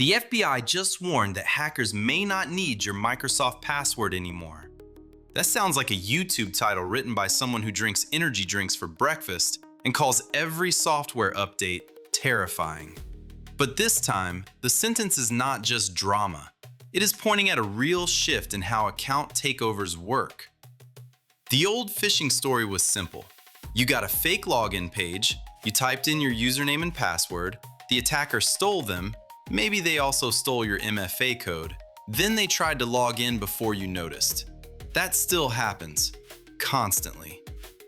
The FBI just warned that hackers may not need your Microsoft password anymore. That sounds like a YouTube title written by someone who drinks energy drinks for breakfast and calls every software update terrifying. But this time, the sentence is not just drama. It is pointing at a real shift in how account takeovers work. The old phishing story was simple. You got a fake login page, you typed in your username and password, the attacker stole them, maybe they also stole your MFA code, then they tried to log in before you noticed. That still happens, constantly.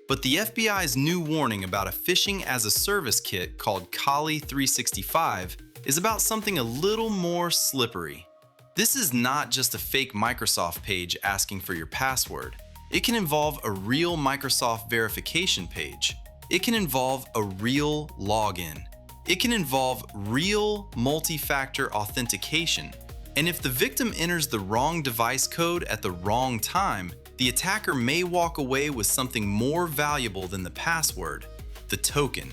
But the FBI's new warning about a phishing-as-a-service kit called Kali 365 is about something a little more slippery. This is not just a fake Microsoft page asking for your password. It can involve a real Microsoft verification page. It can involve a real login. It can involve real multi-factor authentication. And if the victim enters the wrong device code at the wrong time, the attacker may walk away with something more valuable than the password, the token.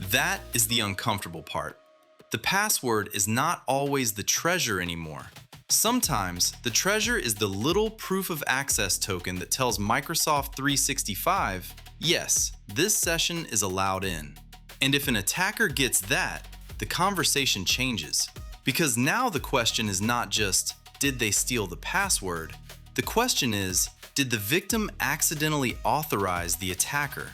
That is the uncomfortable part. The password is not always the treasure anymore. Sometimes, the treasure is the little proof of access token that tells Microsoft 365, yes, this session is allowed in. And if an attacker gets that, the conversation changes. Because now the question is not just, did they steal the password? The question is, did the victim accidentally authorize the attacker?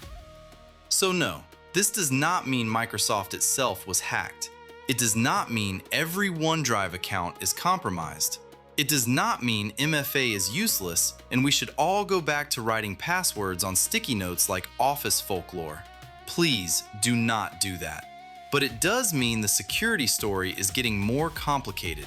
So no, this does not mean Microsoft itself was hacked. It does not mean every OneDrive account is compromised. It does not mean MFA is useless and we should all go back to writing passwords on sticky notes like Office folklore. Please do not do that. But it does mean the security story is getting more complicated.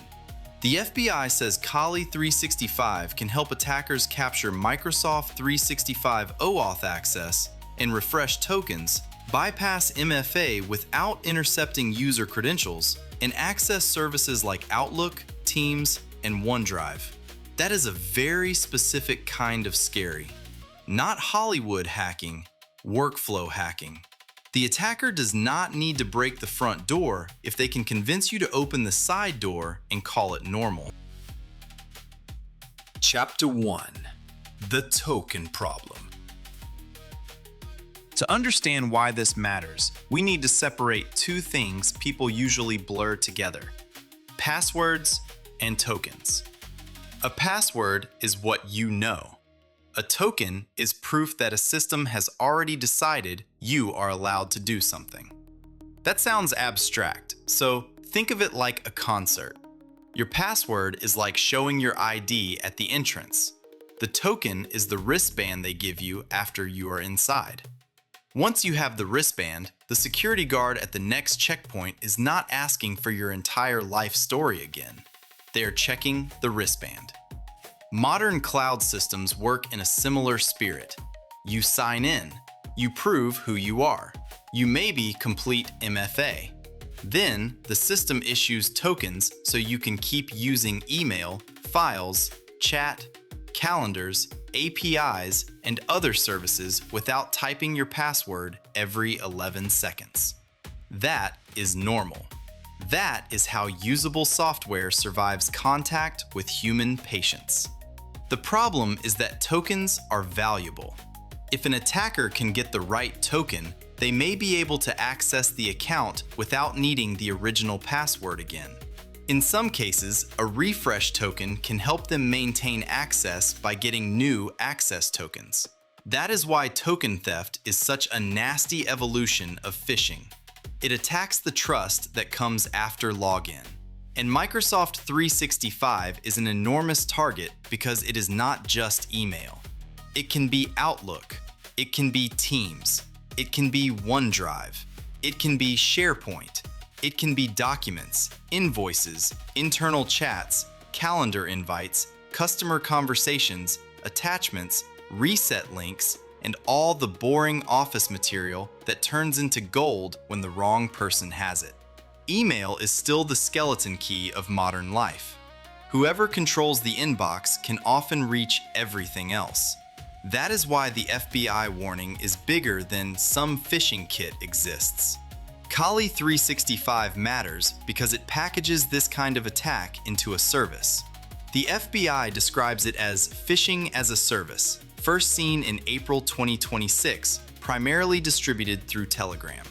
The FBI says Kali 365 can help attackers capture Microsoft 365 OAuth access and refresh tokens, bypass MFA without intercepting user credentials, and access services like Outlook, Teams, and OneDrive. That is a very specific kind of scary. Not Hollywood hacking, workflow hacking. The attacker does not need to break the front door if they can convince you to open the side door and call it normal. Chapter 1. The Token Problem. To understand why this matters, we need to separate two things people usually blur together: passwords and tokens. A password is what you know. A token is proof that a system has already decided you are allowed to do something. That sounds abstract, so think of it like a concert. Your password is like showing your ID at the entrance. The token is the wristband they give you after you are inside. Once you have the wristband, the security guard at the next checkpoint is not asking for your entire life story again. They are checking the wristband. Modern cloud systems work in a similar spirit. You sign in. You prove who you are. You maybe complete MFA. Then, the system issues tokens so you can keep using email, files, chat, calendars, APIs, and other services without typing your password every 11 seconds. That is normal. That is how usable software survives contact with human patience. The problem is that tokens are valuable. If an attacker can get the right token, they may be able to access the account without needing the original password again. In some cases, a refresh token can help them maintain access by getting new access tokens. That is why token theft is such a nasty evolution of phishing. It attacks the trust that comes after login. And Microsoft 365 is an enormous target because it is not just email. It can be Outlook. It can be Teams. It can be OneDrive. It can be SharePoint. It can be documents, invoices, internal chats, calendar invites, customer conversations, attachments, reset links, and all the boring office material that turns into gold when the wrong person has it. Email is still the skeleton key of modern life. Whoever controls the inbox can often reach everything else. That is why the FBI warning is bigger than some phishing kit exists. Kali 365 matters because it packages this kind of attack into a service. The FBI describes it as phishing-as-a-service, first seen in April 2026, primarily distributed through Telegram.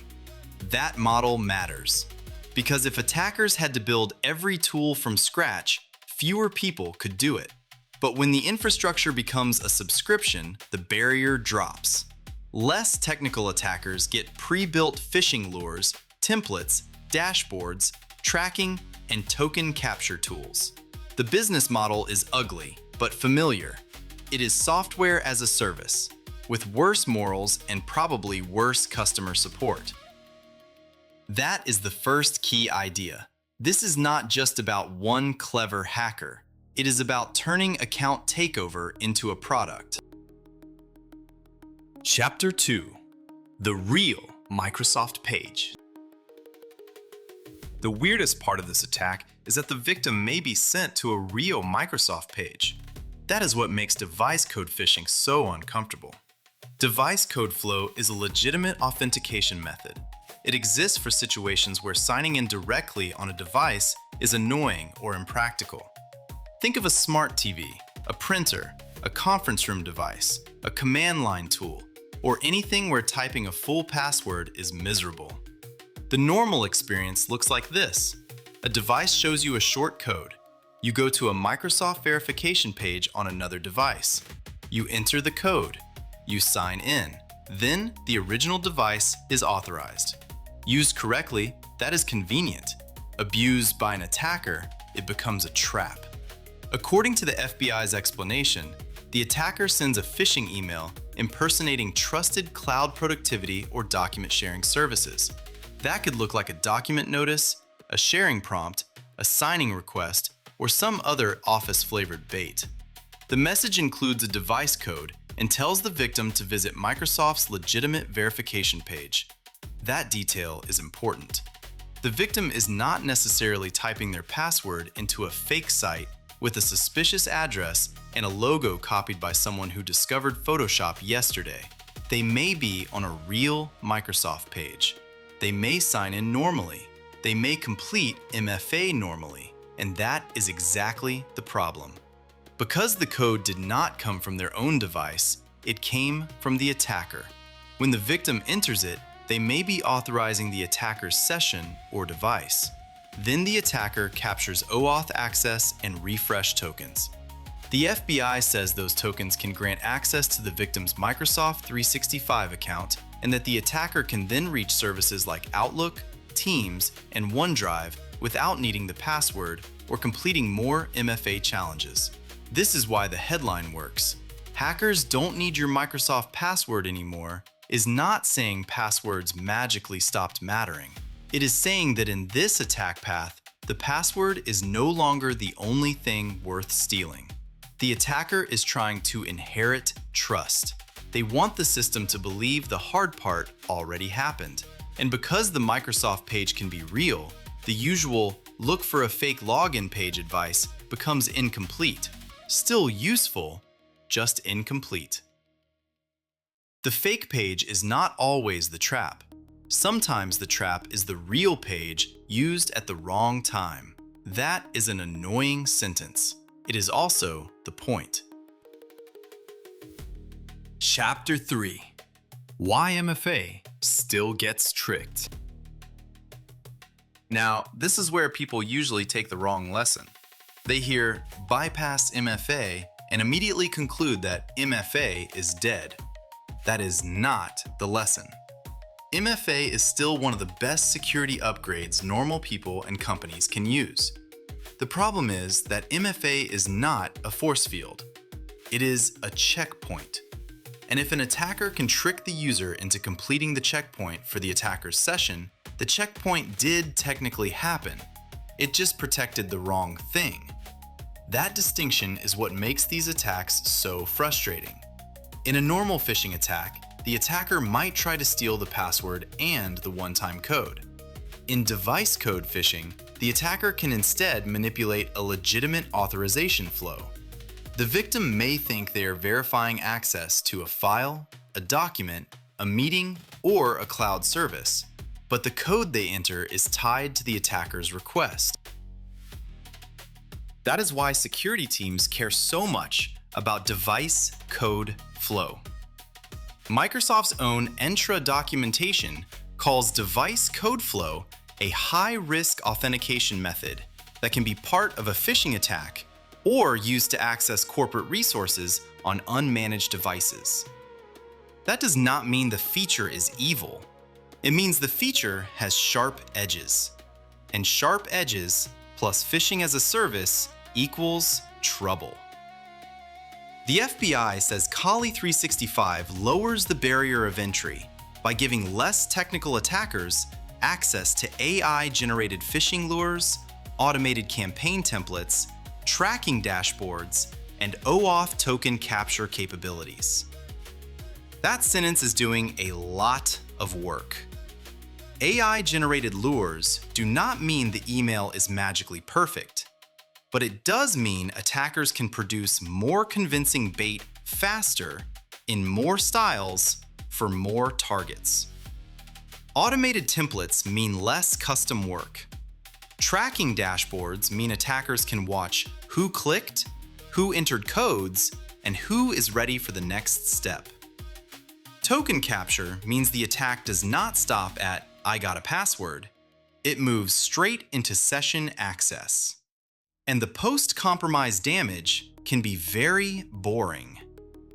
That model matters, because if attackers had to build every tool from scratch, fewer people could do it. But when the infrastructure becomes a subscription, the barrier drops. Less technical attackers get pre-built phishing lures, templates, dashboards, tracking, and token capture tools. The business model is ugly, but familiar. It is software as a service, with worse morals and probably worse customer support. That is the first key idea. This is not just about one clever hacker. It is about turning account takeover into a product. Chapter 2. The real Microsoft page. The weirdest part of this attack is that the victim may be sent to a real Microsoft page. That is what makes device code phishing so uncomfortable. Device code flow is a legitimate authentication method. It exists for situations where signing in directly on a device is annoying or impractical. Think of a smart TV, a printer, a conference room device, a command line tool, or anything where typing a full password is miserable. The normal experience looks like this. A device shows you a short code. You go to a Microsoft verification page on another device. You enter the code. You sign in. Then the original device is authorized. Used correctly, that is convenient. Abused by an attacker, it becomes a trap. According to the FBI's explanation, the attacker sends a phishing email impersonating trusted cloud productivity or document sharing services. That could look like a document notice, a sharing prompt, a signing request, or some other Office-flavored bait. The message includes a device code and tells the victim to visit Microsoft's legitimate verification page. That detail is important. The victim is not necessarily typing their password into a fake site with a suspicious address and a logo copied by someone who discovered Photoshop yesterday. They may be on a real Microsoft page. They may sign in normally. They may complete MFA normally, and that is exactly the problem. Because the code did not come from their own device, it came from the attacker. When the victim enters it, they may be authorizing the attacker's session or device. Then the attacker captures OAuth access and refresh tokens. The FBI says those tokens can grant access to the victim's Microsoft 365 account, and that the attacker can then reach services like Outlook, Teams, and OneDrive without needing the password or completing more MFA challenges. This is why the headline works. Hackers don't need your Microsoft password anymore is not saying passwords magically stopped mattering. It is saying that in this attack path, the password is no longer the only thing worth stealing. The attacker is trying to inherit trust. They want the system to believe the hard part already happened. And because the Microsoft page can be real, the usual look for a fake login page advice becomes incomplete. Still useful, just incomplete. The fake page is not always the trap. Sometimes the trap is the real page used at the wrong time. That is an annoying sentence. It is also the point. Chapter 3. Why MFA still gets tricked. Now, this is where people usually take the wrong lesson. They hear bypass MFA and immediately conclude that MFA is dead. That is not the lesson. MFA is still one of the best security upgrades normal people and companies can use. The problem is that MFA is not a force field. It is a checkpoint. And if an attacker can trick the user into completing the checkpoint for the attacker's session, the checkpoint did technically happen. It just protected the wrong thing. That distinction is what makes these attacks so frustrating. In a normal phishing attack, the attacker might try to steal the password and the one-time code. In device code phishing, the attacker can instead manipulate a legitimate authorization flow. The victim may think they are verifying access to a file, a document, a meeting, or a cloud service. but the code they enter is tied to the attacker's request. That is why security teams care so much about device code flow. Microsoft's own Entra documentation calls device code flow a high-risk authentication method that can be part of a phishing attack or used to access corporate resources on unmanaged devices. That does not mean the feature is evil. It means the feature has sharp edges. And sharp edges plus phishing-as-a-service equals trouble. The FBI says Kali 365 lowers the barrier of entry by giving less technical attackers access to AI-generated phishing lures, automated campaign templates, tracking dashboards, and OAuth token capture capabilities. That sentence is doing a lot of work. AI-generated lures do not mean the email is magically perfect, but it does mean attackers can produce more convincing bait faster in more styles for more targets. Automated templates mean less custom work. Tracking dashboards mean attackers can watch who clicked, who entered codes, and who is ready for the next step. Token capture means the attack does not stop at "I got a password." It moves straight into session access. And the post-compromise damage can be very boring,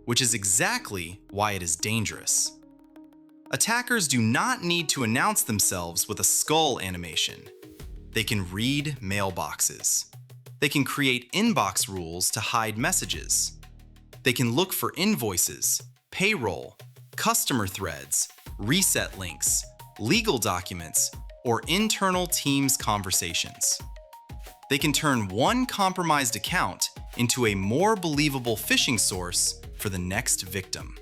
which is exactly why it is dangerous. Attackers do not need to announce themselves with a skull animation. They can read mailboxes. They can create inbox rules to hide messages. They can look for invoices, payroll, customer threads, reset links, legal documents, or internal Teams conversations. They can turn one compromised account into a more believable phishing source for the next victim.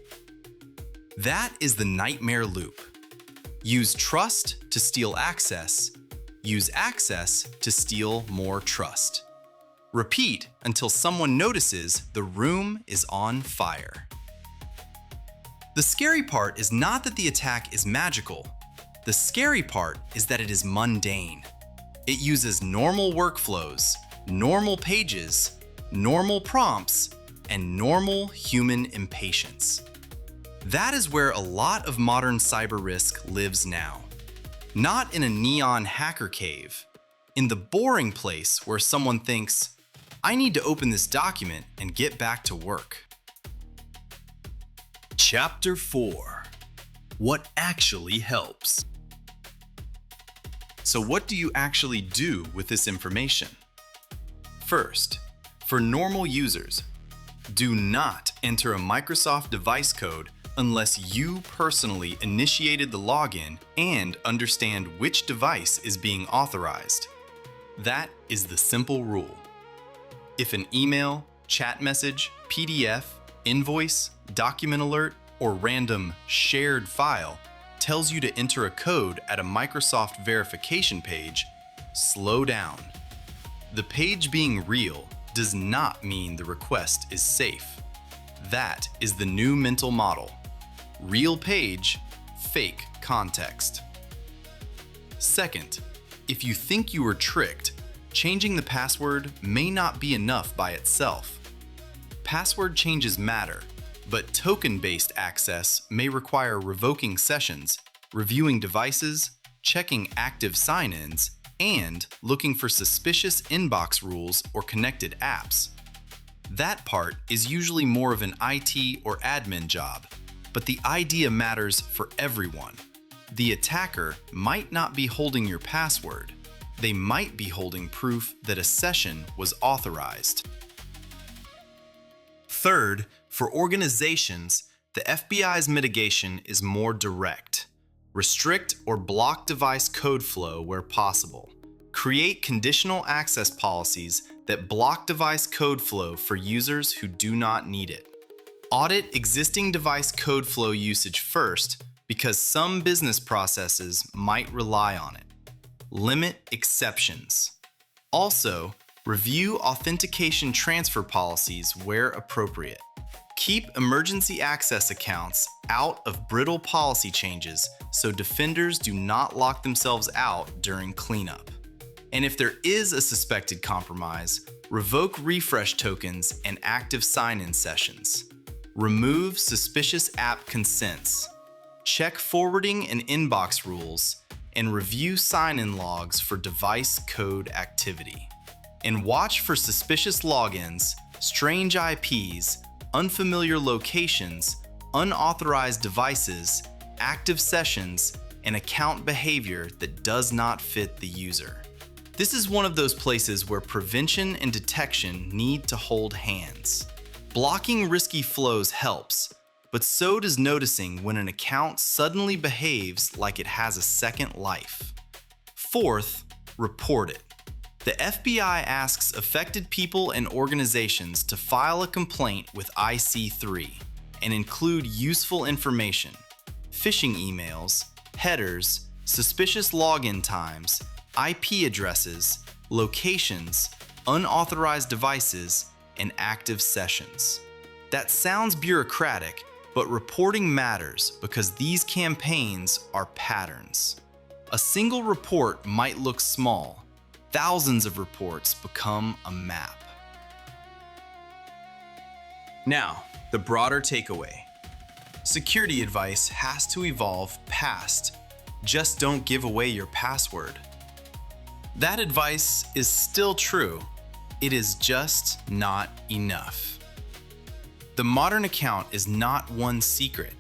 That is the nightmare loop. Use trust to steal access. Use access to steal more trust. Repeat until someone notices the room is on fire. The scary part is not that the attack is magical. The scary part is that it is mundane. It uses normal workflows, normal pages, normal prompts, and normal human impatience. That is where a lot of modern cyber risk lives now. Not in a neon hacker cave, in the boring place where someone thinks, "I need to open this document and get back to work." Chapter 4. What actually helps? So what do you actually do with this information? First, for normal users, do not enter a Microsoft device code unless you personally initiated the login and understand which device is being authorized. That is the simple rule. If an email, chat message, PDF, invoice, document alert, or random shared file tells you to enter a code at a Microsoft verification page, slow down. The page being real does not mean the request is safe. That is the new mental model. Real page, fake context. Second, if you think you were tricked, changing the password may not be enough by itself. Password changes matter, but token-based access may require revoking sessions, reviewing devices, checking active sign-ins, and looking for suspicious inbox rules or connected apps. That part is usually more of an IT or admin job, but the idea matters for everyone. The attacker might not be holding your password. They might be holding proof that a session was authorized. Third, for organizations, the FBI's mitigation is more direct. Restrict or block device code flow where possible. Create conditional access policies that block device code flow for users who do not need it. Audit existing device code flow usage first because some business processes might rely on it. Limit exceptions. Also, review authentication transfer policies where appropriate. Keep emergency access accounts out of brittle policy changes so defenders do not lock themselves out during cleanup. And if there is a suspected compromise, revoke refresh tokens and active sign-in sessions. Remove suspicious app consents. Check forwarding and inbox rules, and review sign-in logs for device code activity. And watch for suspicious logins, strange IPs, unfamiliar locations, unauthorized devices, active sessions, and account behavior that does not fit the user. This is one of those places where prevention and detection need to hold hands. Blocking risky flows helps, but so does noticing when an account suddenly behaves like it has a second life. Fourth, report it. The FBI asks affected people and organizations to file a complaint with IC3 and include useful information: phishing emails, headers, suspicious login times, IP addresses, locations, unauthorized devices, and active sessions. That sounds bureaucratic, but reporting matters because these campaigns are patterns. A single report might look small. Thousands of reports become a map. Now, the broader takeaway. Security advice has to evolve past "just don't give away your password." That advice is still true. It is just not enough. The modern account is not one secret.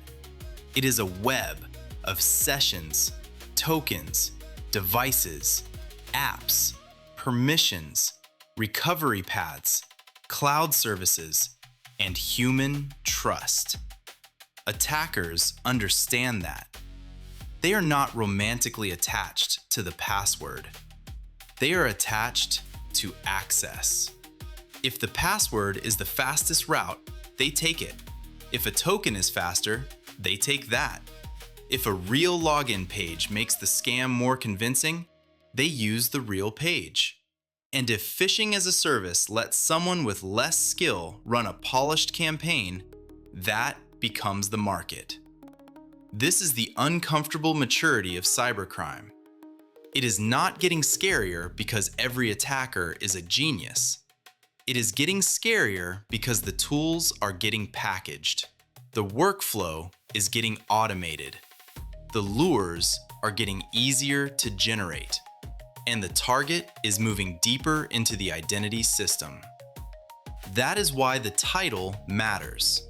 It is a web of sessions, tokens, devices, apps, permissions, recovery paths, cloud services, and human trust. Attackers understand that. They are not romantically attached to the password. They are attached to access. If the password is the fastest route, they take it. If a token is faster, they take that. If a real login page makes the scam more convincing, they use the real page. And if phishing-as-a-service lets someone with less skill run a polished campaign, that becomes the market. This is the uncomfortable maturity of cybercrime. It is not getting scarier because every attacker is a genius. It is getting scarier because the tools are getting packaged. The workflow is getting automated. The lures are getting easier to generate. And the target is moving deeper into the identity system. That is why the title matters.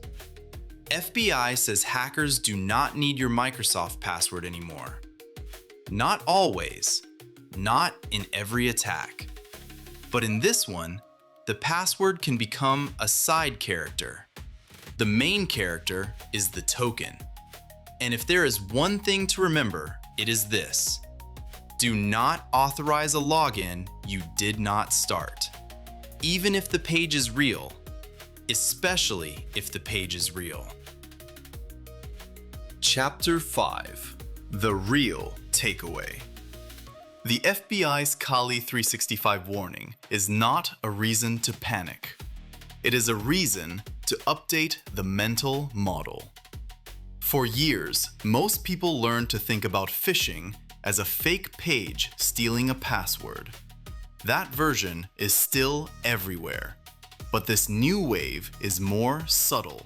FBI says hackers do not need your Microsoft password anymore. Not always, not in every attack. But in this one, the password can become a side character. The main character is the token. And if there is one thing to remember, it is this: do not authorize a login you did not start, even if the page is real, especially if the page is real. Chapter 5: The Real Takeaway. The FBI's Kali 365 warning is not a reason to panic. It is a reason to update the mental model. For years, most people learned to think about phishing as a fake page stealing a password. That version is still everywhere, but this new wave is more subtle.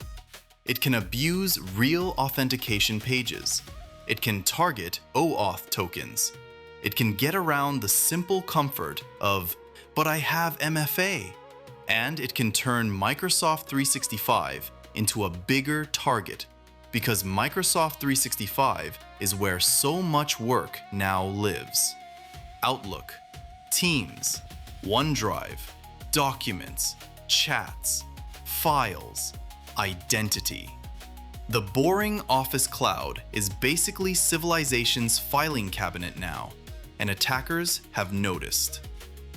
It can abuse real authentication pages. It can target OAuth tokens. It can get around the simple comfort of, "But I have MFA." And it can turn Microsoft 365 into a bigger target because Microsoft 365 is where so much work now lives. Outlook, Teams, OneDrive, documents, chats, files, identity. The boring Office cloud is basically civilization's filing cabinet now, and attackers have noticed.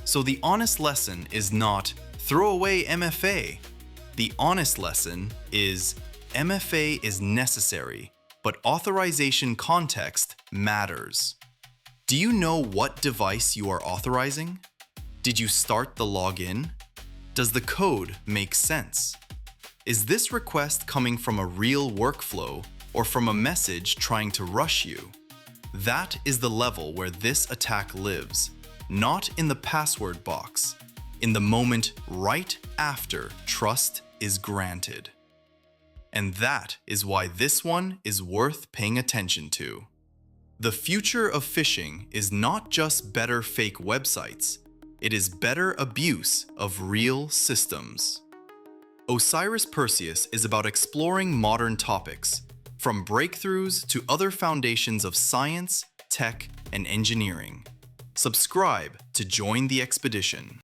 So the honest lesson is not throw away MFA. The honest lesson is MFA is necessary, but authorization context matters. Do you know what device you are authorizing? Did you start the login? Does the code make sense? Is this request coming from a real workflow or from a message trying to rush you? That is the level where this attack lives, not in the password box, in the moment right after trust is granted. And that is why this one is worth paying attention to. The future of phishing is not just better fake websites, it is better abuse of real systems. OsirisPerseus is about exploring modern topics, from breakthroughs to other foundations of science, tech, and engineering. Subscribe to join the expedition.